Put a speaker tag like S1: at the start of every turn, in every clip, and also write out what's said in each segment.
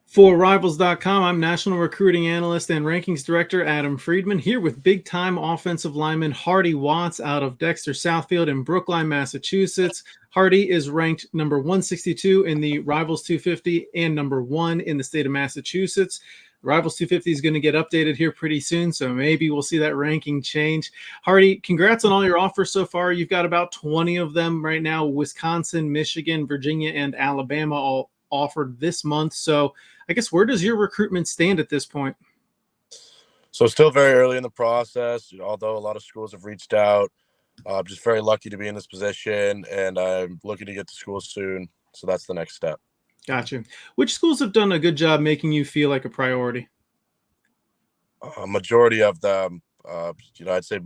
S1: For Rivals.com, I'm National Recruiting Analyst and Rankings Director Adam Friedman here with big-time offensive lineman Hardy Watts out of Dexter Southfield in Brookline, Massachusetts. Hardy is ranked number 162 in the Rivals 250 and number 1 in the state of Massachusetts. Rivals 250 is going to get updated here pretty soon, so maybe we'll see that ranking change. Hardy, congrats on all your offers so far. You've got about 20 of them right now. Wisconsin, Michigan, Virginia, and Alabama all offered this month. So I guess where does your recruitment stand at this point?
S2: So still very early in the process, although a lot of schools have reached out. I'm just very lucky to be in this position, and I'm looking to get to school soon. So that's the next step.
S1: Gotcha. Which schools have done a good job making you feel like a priority?
S2: Majority of them, I'd say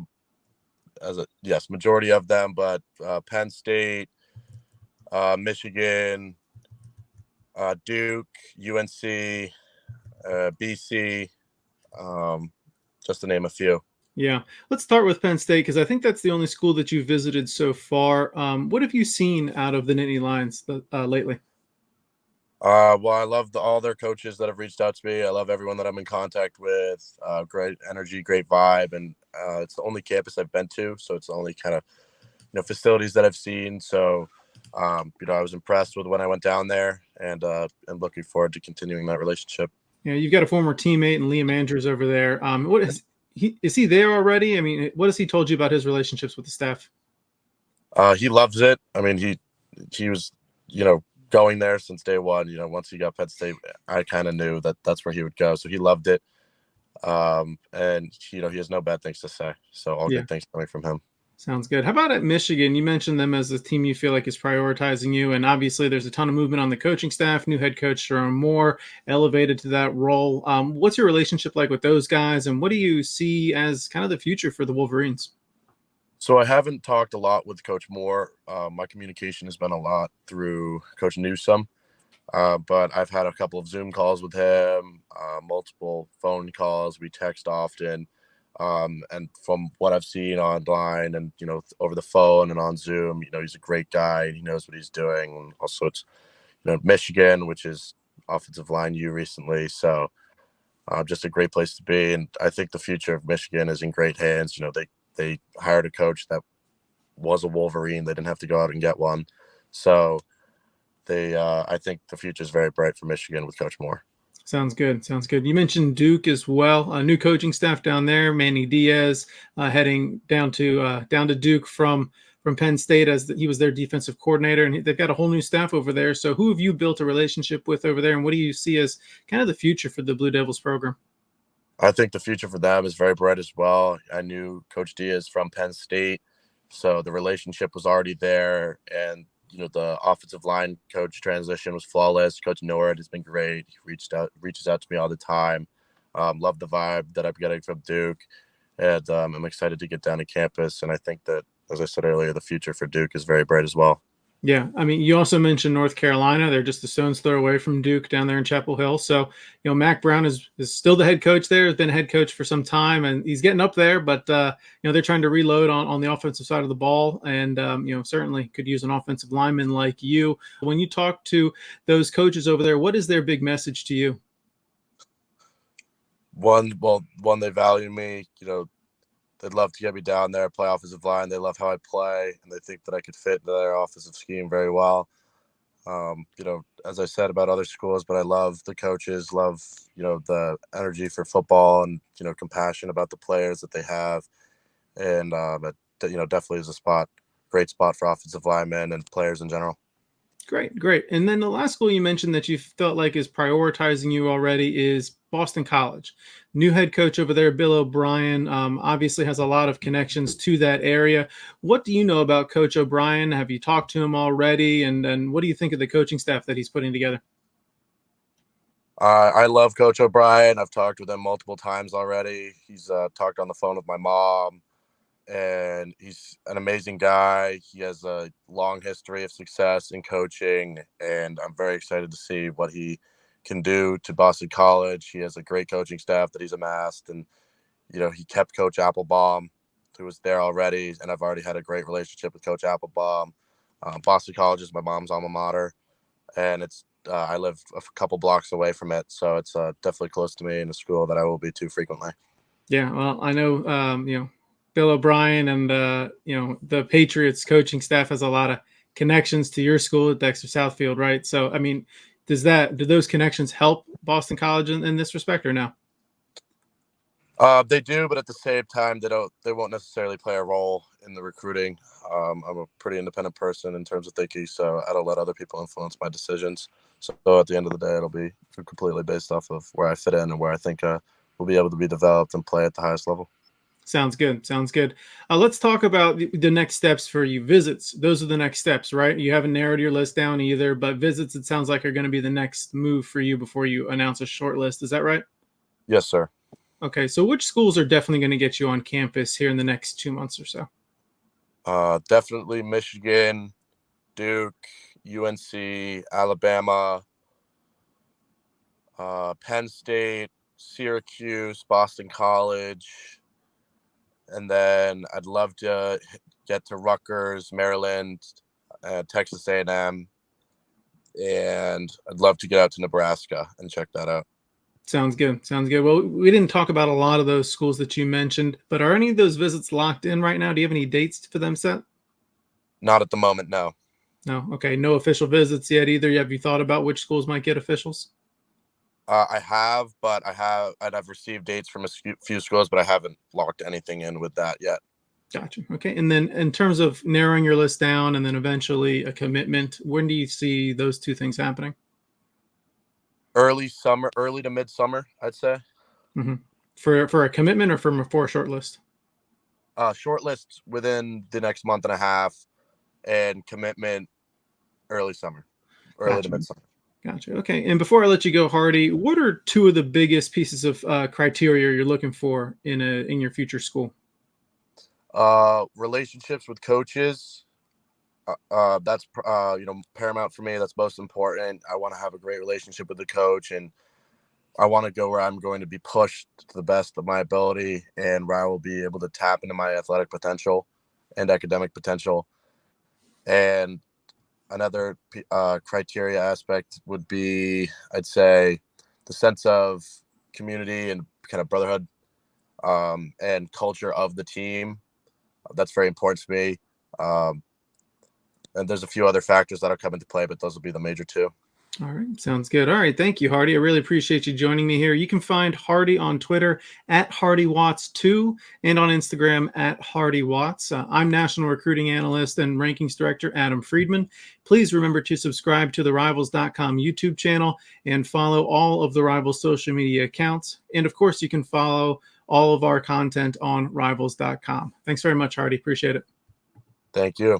S2: majority of them, but Penn State, Michigan, Duke, UNC, BC, just to name a few.
S1: Yeah, let's start with Penn State because I think that's the only school that you visited so far. What have you seen out of the Nittany Lions lately?
S2: Well, I love all their coaches that have reached out to me. I love everyone that I'm in contact with. Great energy, great vibe, and it's the only campus I've been to, so it's the only kind of facilities that I've seen. So, I was impressed with when I went down there, and looking forward to continuing that relationship.
S1: Yeah, you've got a former teammate and Liam Andrews over there. What is he there already? I mean, what has he told you about his relationships with the staff?
S2: He loves it. I mean, he was, going there since day one. Once he got Penn State, I kind of knew that that's where he would go. So he loved it. And he has no bad things to say. So all good things coming from him.
S1: Sounds good. How about at Michigan? You mentioned them as a team you feel like is prioritizing you, and obviously there's a ton of movement on the coaching staff. New head coach Jerome Moore elevated to that role. What's your relationship like with those guys, and what do you see as kind of the future for the Wolverines?
S2: So I haven't talked a lot with Coach Moore. My communication has been a lot through Coach Newsome, but I've had a couple of Zoom calls with him, multiple phone calls. We text often. And from what I've seen online and, over the phone and on Zoom, he's a great guy and he knows what he's doing. And also it's, Michigan, which is offensive line U recently. So just a great place to be. And I think the future of Michigan is in great hands. They hired a coach that was a Wolverine. They didn't have to go out and get one. So I think the future is very bright for Michigan with Coach Moore.
S1: Sounds good. Sounds good. You mentioned Duke as well. A new coaching staff down there. Manny Diaz heading down to Duke from Penn State as he was their defensive coordinator, and they've got a whole new staff over there. So, who have you built a relationship with over there, and what do you see as kind of the future for the Blue Devils program?
S2: I think the future for them is very bright as well. I knew Coach Diaz from Penn State, so the relationship was already there, and the offensive line coach transition was flawless. Coach Nord has been great. He reaches out to me all the time. Love the vibe that I'm getting from Duke, and I'm excited to get down to campus. And I think that, as I said earlier, the future for Duke is very bright as well.
S1: Yeah, I mean, you also mentioned North Carolina. They're just a stone's throw away from Duke down there in Chapel Hill. So, Mac Brown is still the head coach there, has been head coach for some time, and he's getting up there. But, they're trying to reload on the offensive side of the ball and, certainly could use an offensive lineman like you. When you talk to those coaches over there, what is their big message to you?
S2: One, they value me, they'd love to get me down there, play offensive line. They love how I play, and they think that I could fit into their offensive scheme very well. As I said about other schools, but I love the coaches, love, the energy for football and, compassion about the players that they have. And, definitely is great spot for offensive linemen and players in general.
S1: Great. And then the last school you mentioned that you felt like is prioritizing you already is Boston College. New head coach over there, Bill O'Brien, obviously has a lot of connections to that area. What do you know about Coach O'Brien? Have you talked to him already? And what do you think of the coaching staff that he's putting together?
S2: I love Coach O'Brien. I've talked with him multiple times already. He's talked on the phone with my mom. And he's an amazing guy. He has a long history of success in coaching, and I'm very excited to see what he can do to Boston College. He has a great coaching staff that he's amassed, and he kept Coach Applebaum, who was there already, and I've already had a great relationship with Coach Applebaum. Boston College is my mom's alma mater, and it's I live a couple blocks away from it, so it's definitely close to me and a school that I will be to frequently.
S1: Yeah, well, I know Bill O'Brien and the Patriots coaching staff has a lot of connections to your school at Dexter Southfield, right? So, I mean, do those connections help Boston College in this respect, or no?
S2: They do, but at the same time, they won't necessarily play a role in the recruiting. I'm a pretty independent person in terms of thinking, so I don't let other people influence my decisions. So at the end of the day, it'll be completely based off of where I fit in and where I think we'll be able to be developed and play at the highest level.
S1: Sounds good. Sounds good. Let's talk about the next steps for you. Visits. Those are the next steps, right? You haven't narrowed your list down either, but visits, it sounds like, are going to be the next move for you before you announce a short list. Is that right?
S2: Yes, sir.
S1: Okay. So which schools are definitely going to get you on campus here in the next 2 months or so?
S2: Definitely Michigan, Duke, UNC, Alabama, Penn State, Syracuse, Boston College, and then I'd love to get to Rutgers, Maryland, Texas A&M, and I'd love to get out to Nebraska and check that out.
S1: Sounds good. Sounds good. Well, we didn't talk about a lot of those schools that you mentioned, but are any of those visits locked in right now? Do you have any dates for them set?
S2: Not at the moment, no.
S1: No. Okay. No official visits yet either. Have you thought about which schools might get officials?
S2: I have, but I've received dates from a few schools, but I haven't locked anything in with that yet.
S1: Gotcha. Okay. And then in terms of narrowing your list down and then eventually a commitment, when do you see those two things happening?
S2: Early to midsummer, I'd say.
S1: Mm-hmm. For a commitment or for a short list?
S2: Short list within the next month and a half, and commitment early summer, early to midsummer.
S1: Gotcha. Okay. And before I let you go, Hardy, what are two of the biggest pieces of criteria you're looking for in your future school?
S2: Relationships with coaches. That's paramount for me. That's most important. I want to have a great relationship with the coach, and I want to go where I'm going to be pushed to the best of my ability and where I will be able to tap into my athletic potential and academic potential. And another criteria aspect would be, I'd say, the sense of community and kind of brotherhood and culture of the team. That's very important to me. And there's a few other factors that'll come into play, but those will be the major two.
S1: All right. Sounds good. All right. Thank you, Hardy. I really appreciate you joining me here. You can find Hardy on Twitter at Hardy Watts 2 and on Instagram at Hardy Watts. I'm National Recruiting Analyst and Rankings Director Adam Friedman. Please remember to subscribe to the Rivals.com YouTube channel and follow all of the Rivals social media accounts. And of course, you can follow all of our content on Rivals.com. Thanks very much, Hardy. Appreciate it.
S2: Thank you.